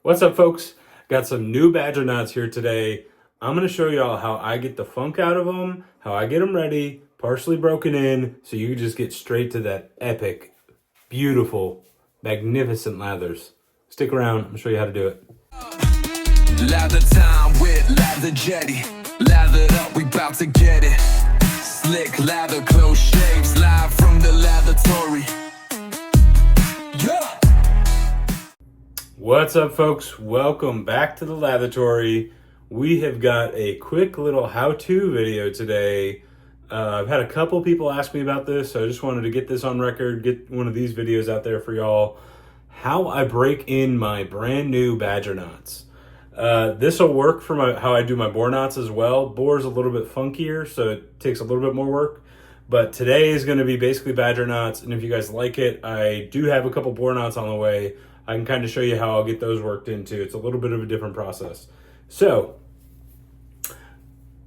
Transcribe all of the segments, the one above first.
What's up, folks? Got some new Badger knots here today. I'm going to show y'all how I get the funk out of them, how I get them ready, partially broken in, so you can just get straight to that epic, beautiful, magnificent lathers. Stick around, I'm going to show you how to do it. Lather time with Lather Yeti. Lathered up, we bout to get it. Slick lather, close shaves, live from the Lathatory. Yeah. What's up, folks? Welcome back to the Lathatory. We have got a quick little how-to video today. I've had a couple people ask me about this, so I just wanted to get this on record, get one of these videos out there for y'all. How I break in my brand new Badger knots. This will work for how I do my bore knots as well. Bore's a little bit funkier, so it takes a little bit more work. But today is going to be basically Badger knots, and if you guys like it, I do have a couple bore knots on the way. I can kind of show you how I'll get those worked into. It's a little bit of a different process. So,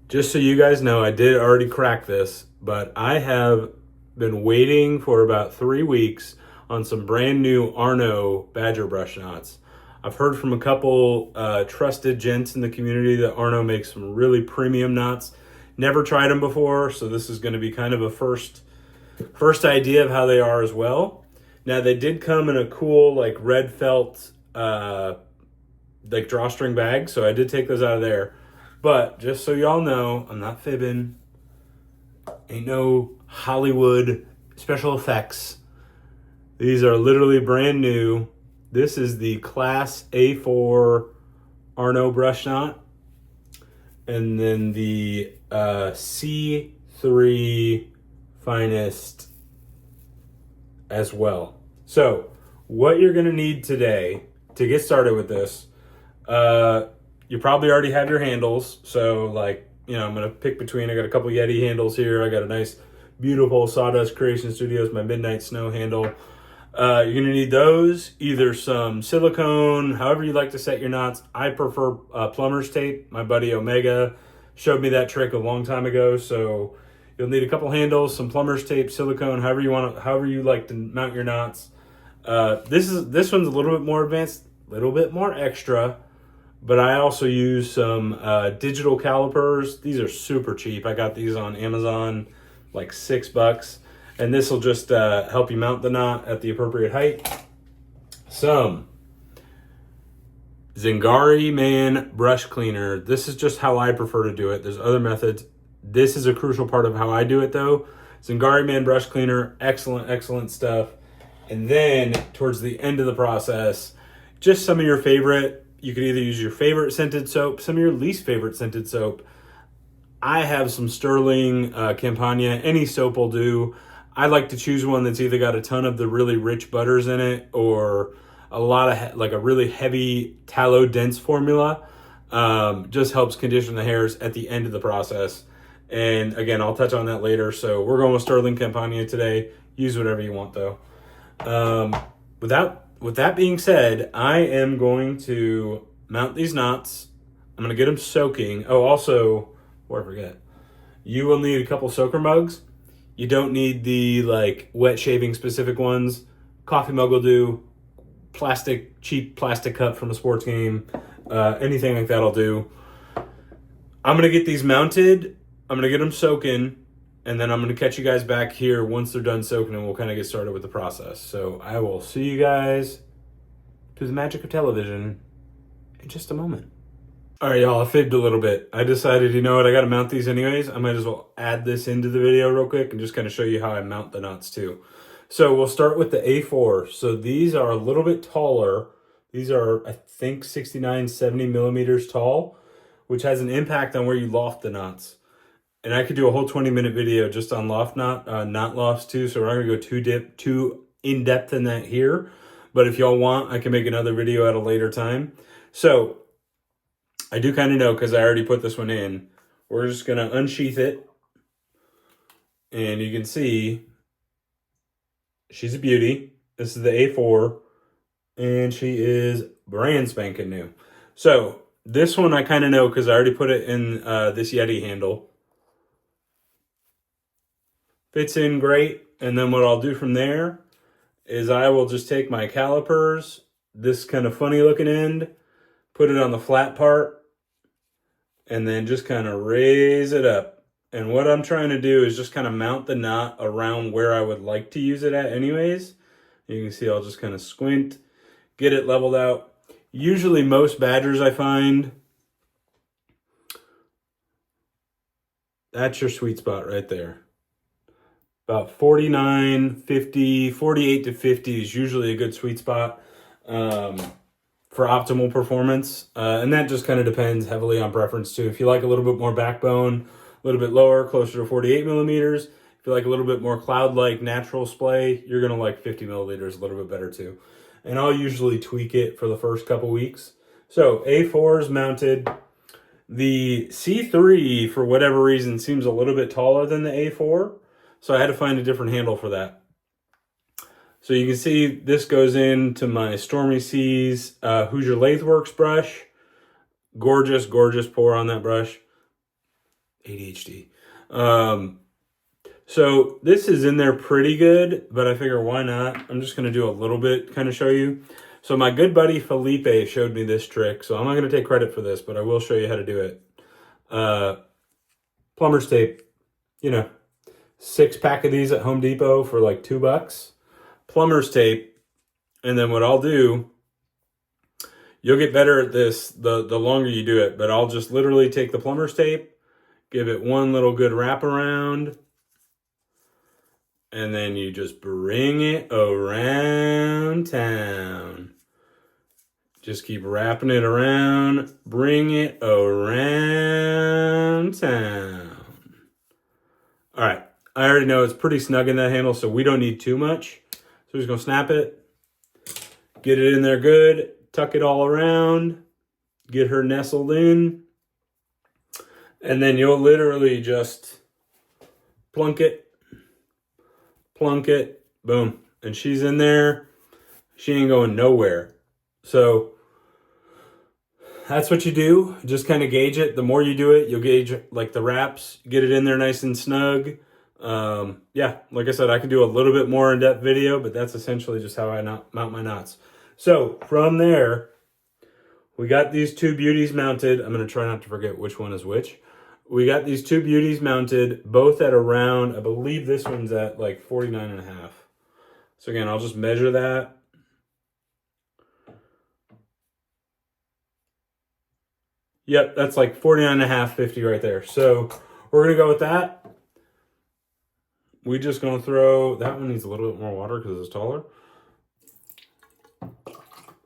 just so you guys know, I did already crack this, but I have been waiting for about 3 weeks on some brand new Arno Badger brush knots. I've heard from a couple trusted gents in the community that Arno makes some really premium knots. Never tried them before, so this is going to be kind of a first idea of how they are as well. Now, they did come in a cool, like, red felt, like, drawstring bag, so I did take those out of there. But, just so y'all know, I'm not fibbing. Ain't no Hollywood special effects. These are literally brand new. This is the Class A4 Arno brush knot. And then the C3 Finest as well. So what you're going to need today to get started with this, you probably already have your handles. So, like, you know, I'm going to pick between, I got a couple Yeti handles here. I got a nice, beautiful Sawdust Creation Studios, my Midnight Snow handle. You're going to need those, either some silicone, however you like to set your knots. I prefer plumber's tape. My buddy Omega showed me that trick a long time ago. So you'll need a couple handles, some plumber's tape, silicone, however you like to mount your knots. This one's a little bit more advanced, a little bit more extra, but I also use some digital calipers. These are super cheap. I got these on Amazon, like $6. And this will just help you mount the knot at the appropriate height. Some Zingari Man brush cleaner. This is just how I prefer to do it. There's other methods. This is a crucial part of how I do it, though. Zingari Man brush cleaner, excellent stuff. And then towards the end of the process, just some of your favorite. You can either use your favorite scented soap, some of your least favorite scented soap. I have some Sterling Campagna. Any soap will do. I like to choose one that's either got a ton of the really rich butters in it or a lot of like a really heavy tallow dense formula. Just helps condition the hairs at the end of the process. And again, I'll touch on that later. So we're going with Sterling Campagna today. Use whatever you want, though. With that being said, I am going to mount these knots. I'm going to get them soaking. Oh, also, before I forget, you will need a couple soaker mugs. You don't need the like wet shaving specific ones. Coffee mug will do. Cheap plastic cup from a sports game. Anything like that will do. I'm going to get these mounted. I'm going to get them soaking. And then I'm going to catch you guys back here once they're done soaking, and we'll kind of get started with the process. So I will see you guys through the magic of television in just a moment. All right, y'all, I fibbed a little bit. I decided, you know what, I got to mount these anyways. I might as well add this into the video real quick and just kind of show you how I mount the knots too. So we'll start with the A4. So these are a little bit taller. These are, I think, 69, 70 millimeters tall, which has an impact on where you loft the knots. And I could do a whole 20-minute video just on knot lofts too. So we're not going to go too in-depth in that here. But if y'all want, I can make another video at a later time. So I do kind of know because I already put this one in. We're just going to unsheath it. And you can see she's a beauty. This is the A4. And she is brand spanking new. So this one I kind of know because I already put it in this Yeti handle. Fits in great. And then what I'll do from there is I will just take my calipers, this kind of funny looking end, put it on the flat part, and then just kind of raise it up. And what I'm trying to do is just kind of mount the knot around where I would like to use it at anyways. You can see I'll just kind of squint, get it leveled out. Usually most badgers I find, that's your sweet spot right there. About 49, 50, 48 to 50 is usually a good sweet spot for optimal performance. And that just kind of depends heavily on preference too. If you like a little bit more backbone, a little bit lower, closer to 48 millimeters. If you like a little bit more cloud-like natural splay, you're going to like 50 milliliters a little bit better too. And I'll usually tweak it for the first couple weeks. So A4 is mounted. The C3, for whatever reason, seems a little bit taller than the A4. So I had to find a different handle for that. So you can see this goes into my Stormy C's Hoosier Lathe Works brush. Gorgeous, gorgeous pour on that brush. ADHD. So this is in there pretty good, but I figure why not? I'm just going to do a little bit, kind of show you. So my good buddy Felipe showed me this trick, so I'm not going to take credit for this, but I will show you how to do it. Plumber's tape, 6-pack of these at Home Depot for like $2. Plumber's tape, and then what I'll do, you'll get better at this the longer you do it, but I'll just literally take the plumber's tape, give it one little good wrap around, and then you just bring it around town. Just keep wrapping it around, bring it around town. All right, I already know it's pretty snug in that handle, so we don't need too much. So we're just gonna snap it, get it in there good, tuck it all around, get her nestled in, and then you'll literally just plunk it, boom, and she's in there. She ain't going nowhere. So that's what you do. Just kind of gauge it. The more you do it, you'll gauge like the wraps, get it in there nice and snug. Yeah, like I said, I can do a little bit more in-depth video, but that's essentially just how I mount my knots. So from there, we got these two beauties mounted. I'm going to try not to forget which one is which. We got these two beauties mounted, both at around, I believe this one's at like 49.5. So again, I'll just measure that. Yep, that's like 49.5, 50 right there. So we're going to go with that. We're just going to throw, that one needs a little bit more water because it's taller.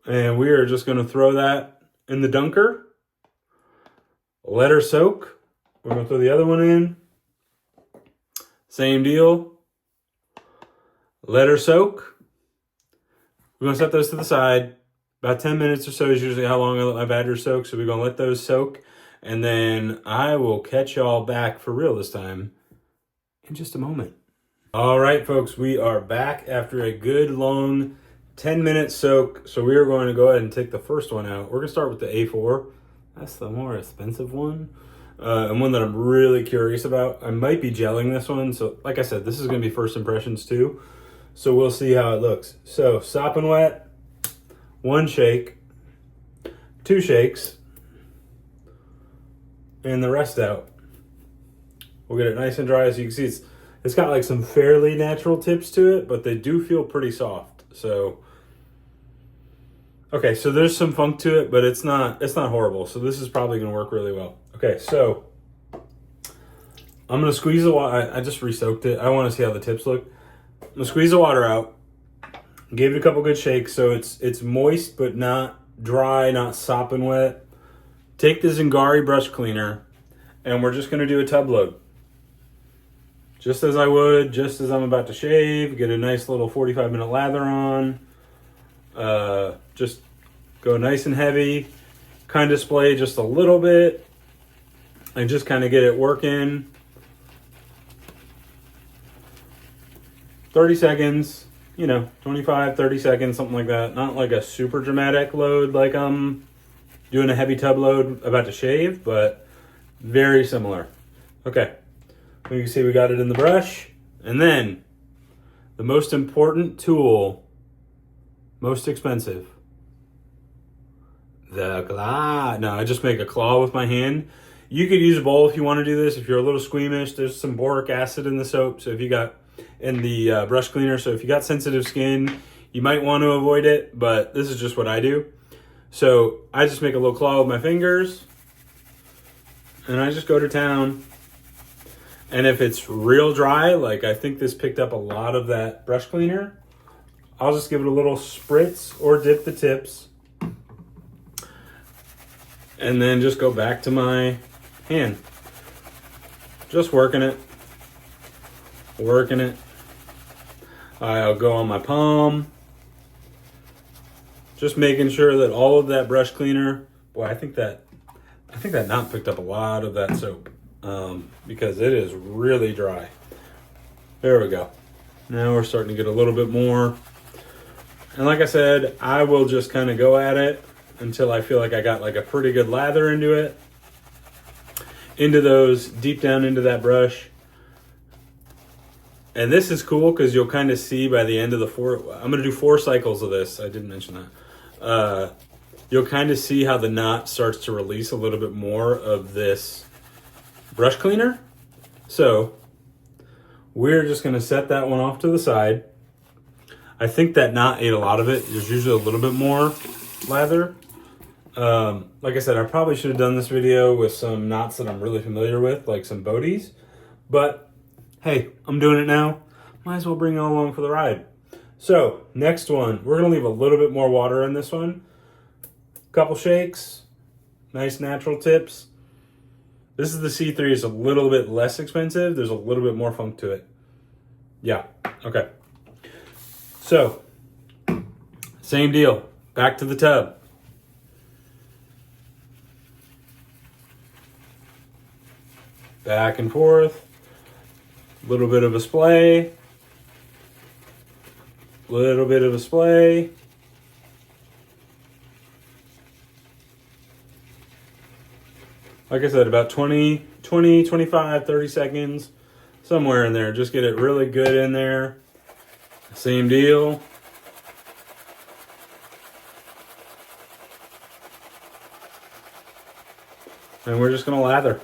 And we are just going to throw that in the dunker. Let her soak. We're going to throw the other one in. Same deal. Let her soak. We're going to set those to the side. About 10 minutes or so is usually how long I let my badgers soak. So we're going to let those soak. And then I will catch y'all back for real this time in just a moment. All right, folks, we are back after a good long 10-minute soak. So we are going to go ahead and take the first one out. We're going to start with the A4. That's the more expensive one. And one that I'm really curious about. I might be gelling this one. So like I said, this is going to be first impressions too. So we'll see how it looks. So sopping wet, 1 shake, 2 shakes, and the rest out. We'll get it nice and dry. As you can see, it's got like some fairly natural tips to it, but they do feel pretty soft. So, okay, so there's some funk to it, but it's not horrible. So this is probably going to work really well. Okay, so I'm going to squeeze the water. I just re-soaked it. I want to see how the tips look. I'm going to squeeze the water out. Gave it a couple good shakes, so it's moist but not dry, not sopping wet. Take the Zingari brush cleaner, and we're just going to do a tub load. Just as I would, just as I'm about to shave. Get a nice little 45-minute lather on. Just go nice and heavy. Kind of splay just a little bit. And just kind of get it working. 30 seconds, 25, 30 seconds, something like that. Not like a super dramatic load like I'm doing a heavy tub load about to shave, but very similar. Okay, you can see we got it in the brush. And then the most important tool, most expensive, No, I just make a claw with my hand. You could use a bowl if you want to do this. If you're a little squeamish, there's some boric acid in the soap. So if you got in the brush cleaner, so if you got sensitive skin, you might want to avoid it. But this is just what I do. So I just make a little claw with my fingers, and I just go to town. And if it's real dry, like I think this picked up a lot of that brush cleaner, I'll just give it a little spritz or dip the tips. And then just go back to my hand. Just working it. Working it. I'll go on my palm. Just making sure that all of that brush cleaner, boy, I think that knot picked up a lot of that soap. Because it is really dry. There we go. Now we're starting to get a little bit more. And like I said, I will just kind of go at it until I feel like I got like a pretty good lather into it. Into those, deep down into that brush. And this is cool because you'll kind of see by the end of the I'm going to do 4 cycles of this. I didn't mention that. You'll kind of see how the knot starts to release a little bit more of this brush cleaner. So we're just going to set that one off to the side. I think that knot ate a lot of it. There's usually a little bit more lather. Like I said, I probably should have done this video with some knots that I'm really familiar with, like some Bodies. But hey, I'm doing it now. Might as well bring you all along for the ride. So next one, we're going to leave a little bit more water in this one. Couple shakes, nice natural tips. This is the C3. It's a little bit less expensive. There's a little bit more funk to it. Yeah, okay. So, same deal. Back to the tub. Back and forth. A little bit of a splay. Little bit of a splay. Like I said, about 20, 25, 30 seconds, somewhere in there. Just get it really good in there. Same deal. And we're just going to lather.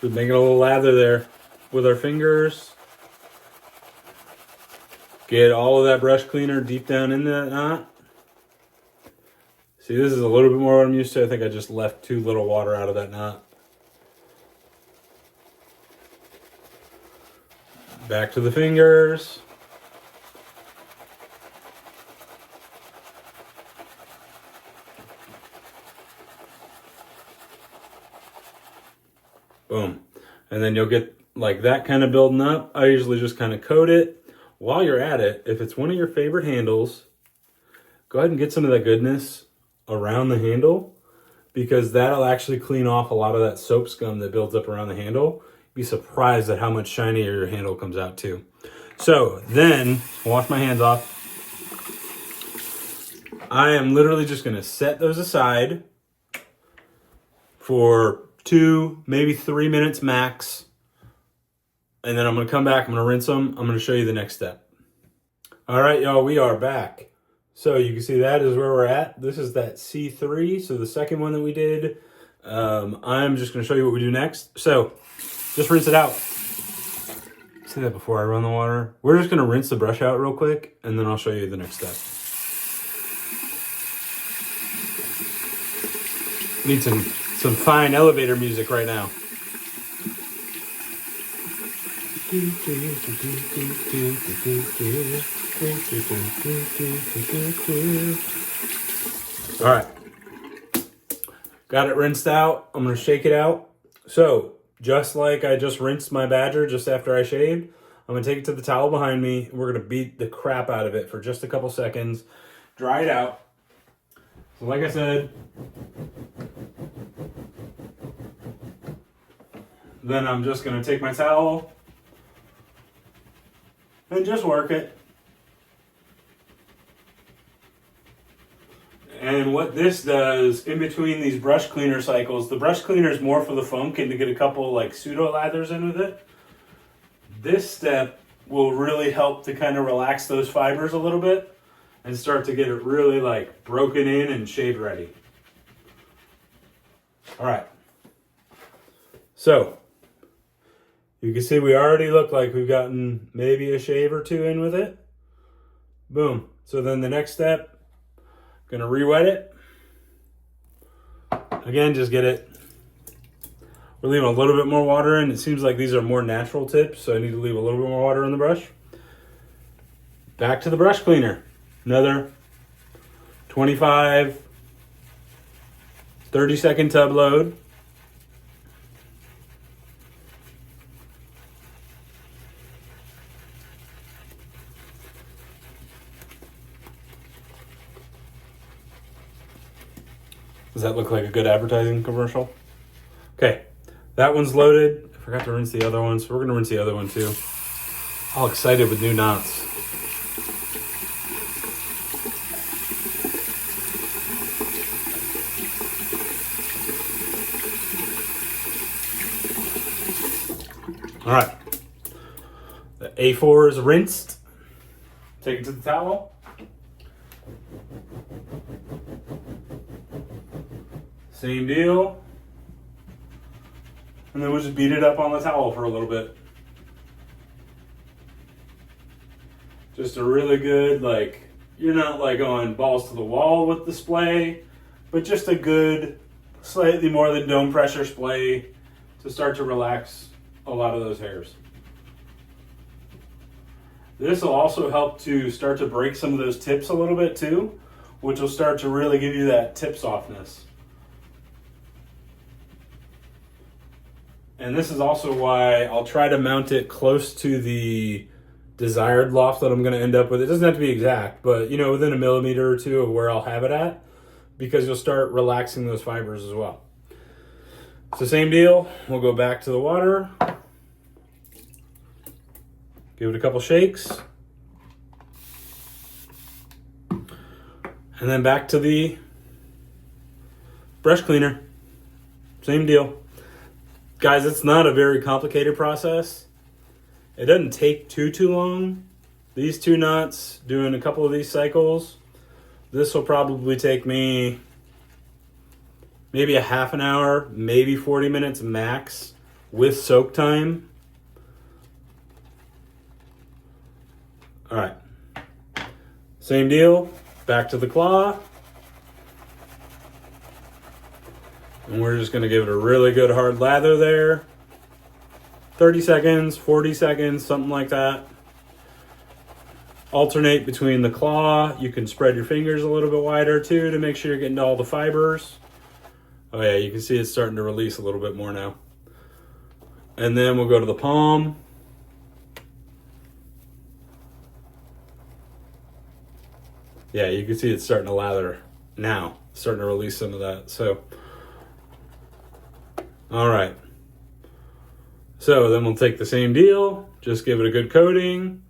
We're making a little lather there with our fingers. Get all of that brush cleaner deep down in that knot. See, this is a little bit more what I'm used to. I think I just left too little water out of that knot. Back to the fingers. Boom. And then you'll get like that kind of building up. I usually just kind of coat it. While you're at it, if it's one of your favorite handles, go ahead and get some of that goodness around the handle, because that'll actually clean off a lot of that soap scum that builds up around the handle. You'd be surprised at how much shinier your handle comes out too. So then, wash my hands off. I am literally just going to set those aside for 2, maybe 3 minutes max. And then I'm going to come back, I'm going to rinse them. I'm going to show you the next step. All right, y'all, we are back. So you can see that is where we're at. This is that C3, so the second one that we did. I'm just going to show you what we do next. So just rinse it out. Say that before I run the water. We're just going to rinse the brush out real quick, and then I'll show you the next step. Need some fine elevator music right now. All right, got it rinsed out. I'm gonna shake it out. So just like I just rinsed my badger just after I shaved, I'm gonna take it to the towel behind me. We're gonna beat the crap out of it for just a couple seconds, dry it out. So like I said, then I'm just gonna take my towel and just work it. And what this does in between these brush cleaner cycles, the brush cleaner is more for the funk and to get a couple like pseudo lathers in with it. This step will really help to kind of relax those fibers a little bit and start to get it really like broken in and shave ready. All right. So you can see we already look like we've gotten maybe a shave or two in with it. Boom. So then the next step, gonna re-wet it. Again, just get it. We're leaving a little bit more water in. It seems like these are more natural tips, so I need to leave a little bit more water in the brush. Back to the brush cleaner. Another 25, 30-second tub load. Does that look like a good advertising commercial? Okay, that one's loaded. I forgot to rinse the other one, so we're gonna rinse the other one too. All excited with new knots. All right, the A4 is rinsed. Take it to the towel. Same deal. And then we'll just beat it up on the towel for a little bit. Just a really good, like, you're not like going balls to the wall with the splay, but just a good, slightly more than dome pressure splay to start to relax a lot of those hairs. This will also help to start to break some of those tips a little bit too, which will start to really give you that tip softness. And this is also why I'll try to mount it close to the desired loft that I'm going to end up with. It doesn't have to be exact, but you know, within a millimeter or two of where I'll have it at, because you'll start relaxing those fibers as well. So same deal, we'll go back to the water. Give it a couple shakes. And then back to the brush cleaner. Same deal. Guys, it's not a very complicated process. It doesn't take too long. These two knots, doing a couple of these cycles, this will probably take me maybe a half an hour, maybe 40 minutes max with soak time. All right, same deal, back to the claw. And we're just gonna give it a really good hard lather there. 30 seconds, 40 seconds, something like that. Alternate between the claw. You can spread your fingers a little bit wider too to make sure you're getting to all the fibers. Oh yeah, you can see it's starting to release a little bit more now. And then we'll go to the palm. Yeah, you can see it's starting to lather now, starting to release some of that. So, all right. So then we'll take the same deal, just give it a good coating.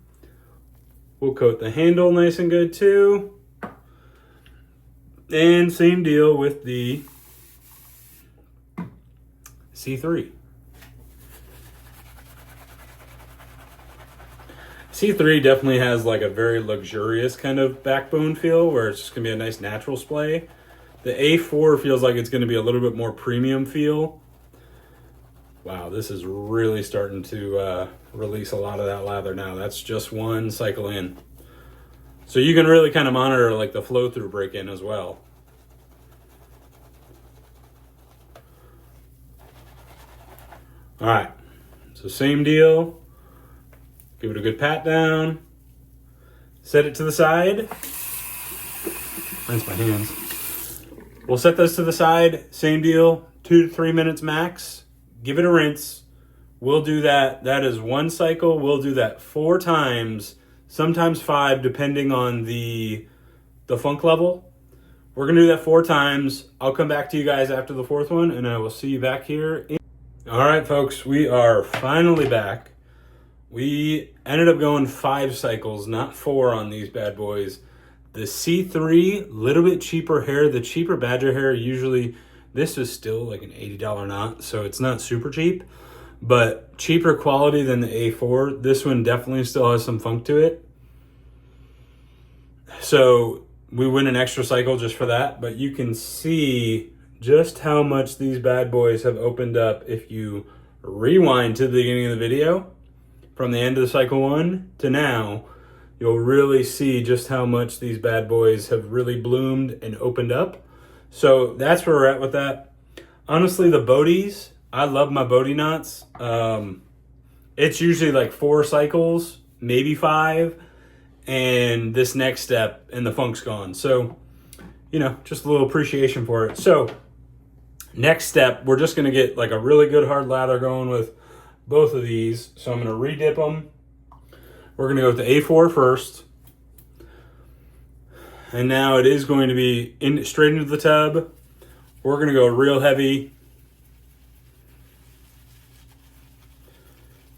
We'll coat the handle nice and good too. And same deal with the C3. C3 definitely has like a very luxurious kind of backbone feel where it's just gonna be a nice natural splay. The A4 feels like it's gonna be a little bit more premium feel. Wow, this is really starting to release a lot of that lather now. That's just one cycle in. So you can really kind of monitor like the flow through break in as well. All right, so same deal. Give it a good pat down. Set it to the side. Rinse my hands. We'll set those to the side. Same deal, 2 to 3 minutes max. Give it a rinse. We'll do that. That is one cycle. We'll do that 4 times, sometimes 5, depending on the funk level. We're gonna do that 4 times. I'll come back to you guys after the 4th one, and I will see you back here. All right, folks, we are finally back. We ended up going 5 cycles, not 4 on these bad boys. The C3, little bit cheaper hair. The cheaper Badger hair, usually, this is still like an $80 knot, so it's not super cheap, but cheaper quality than the A4. This one definitely still has some funk to it. So we went an extra cycle just for that, but you can see just how much these bad boys have opened up if you rewind to the beginning of the video. From the end of the cycle 1 to now, you'll really see just how much these bad boys have really bloomed and opened up. So that's where we're at with that. Honestly, the Bodies, I love my Bodie knots. It's usually like 4 cycles, maybe 5, and this next step and the funk's gone. So, you know, just a little appreciation for it. So next step, we're just going to get like a really good hard lather going with both of these. So I'm going to re-dip them. We're going to go with the A4 first. And now it is going to be straight into the tub. We're going to go real heavy.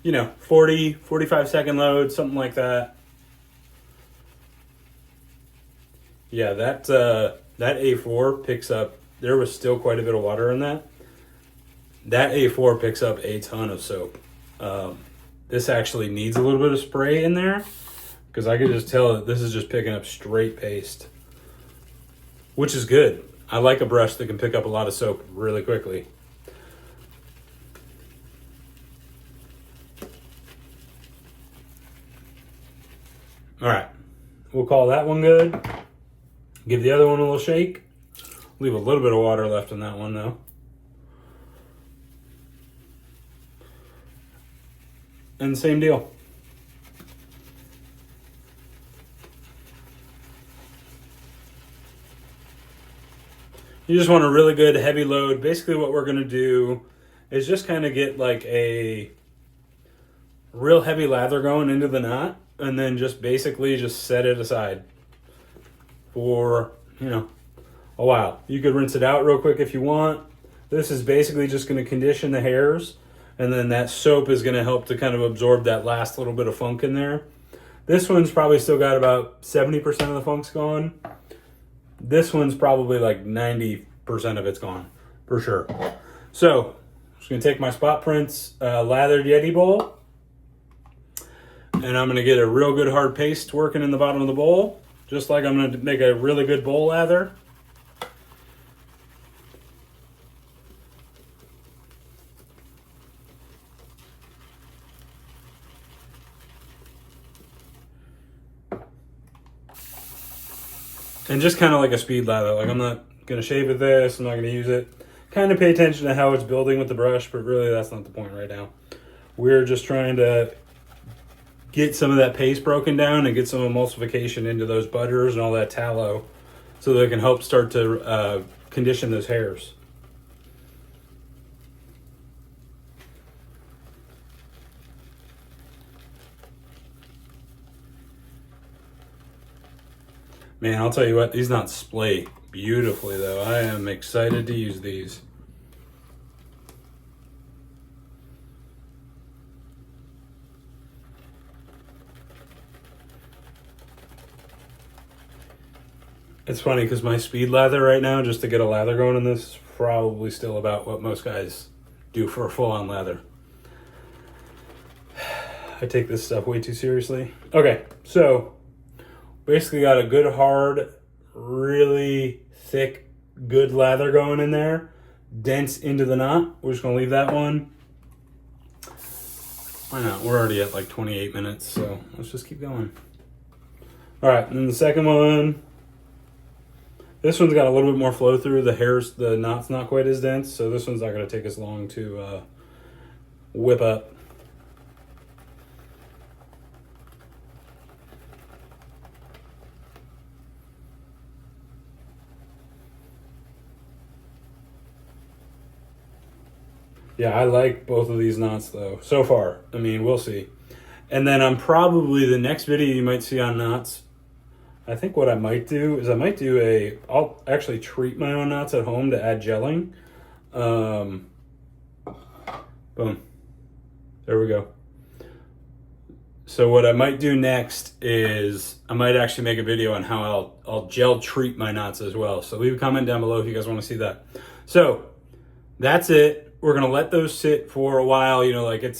You know, 40, 45 second load, something like that. Yeah, that A4 picks up, there was still quite a bit of water in that. That A4 picks up a ton of soap. This actually needs a little bit of spray in there because I could just tell that this is just picking up straight paste, which is good. I like a brush that can pick up a lot of soap really quickly. All right, we'll call that one good. Give the other one a little shake. Leave a little bit of water left in that one though. And same deal. You just want a really good heavy load. Basically what we're gonna do is just kind of get like a real heavy lather going into the knot and then just basically just set it aside for, you know, a while. You could rinse it out real quick if you want. This is basically just gonna condition the hairs, and then that soap is gonna help to kind of absorb that last little bit of funk in there. This one's probably still got about 70% of the funk's gone. This one's probably like 90% of it's gone, for sure. So, I'm just gonna take my Spot Prints Lathered Yeti bowl, and I'm gonna get a real good hard paste working in the bottom of the bowl, just like I'm gonna make a really good bowl lather. And just kind of like a speed lather. Like I'm not going to shave with this. I'm not going to use it. Kind of pay attention to how it's building with the brush, but really that's not the point right now. We're just trying to get some of that paste broken down and get some emulsification into those butters and all that tallow so that it can help start to condition those hairs. Man, I'll tell you what, these knots splay beautifully though. I am excited to use these. It's funny because my speed lather right now, just to get a lather going in this, is probably still about what most guys do for a full-on lather. I take this stuff way too seriously. Okay, so basically got a good hard, really thick, good lather going in there. Dense into the knot. We're just gonna leave that one. Why not? We're already at like 28 minutes, so let's just keep going. All right, and then the second one, this one's got a little bit more flow through. The hairs, the knot's not quite as dense, so this one's not gonna take as long to whip up. Yeah, I like both of these knots though, so far. I mean, we'll see. And then I'm probably, the next video you might see on knots, I think what I might do is I'll actually treat my own knots at home to add gelling. Boom. There we go. So what I might do next is I might actually make a video on how I'll gel treat my knots as well. So leave a comment down below if you guys want to see that. So that's it. We're going to let those sit for a while, you know, like I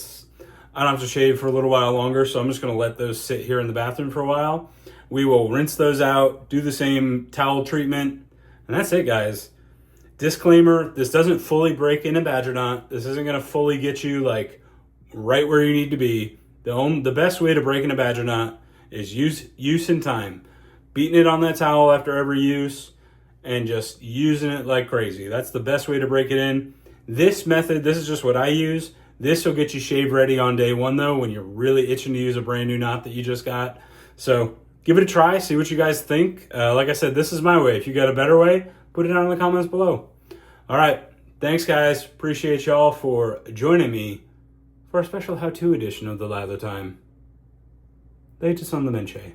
don't have to shave for a little while longer, so I'm just going to let those sit here in the bathroom for a while. We will rinse those out, do the same towel treatment, and that's it, guys. Disclaimer, this doesn't fully break in a badger knot. This isn't going to fully get you like right where you need to be. The best way to break in a badger knot is use and time. Beating it on that towel after every use and just using it like crazy. That's the best way to break it in. This method, this is just what I use. This will get you shave ready on day one though, when you're really itching to use a brand new knot that you just got. So give it a try, see what you guys think. Like I said, this is my way. If you got a better way, put it down in the comments below. All right, thanks guys. Appreciate y'all for joining me for a special how-to edition of the Lather Time. Latest on the Menche.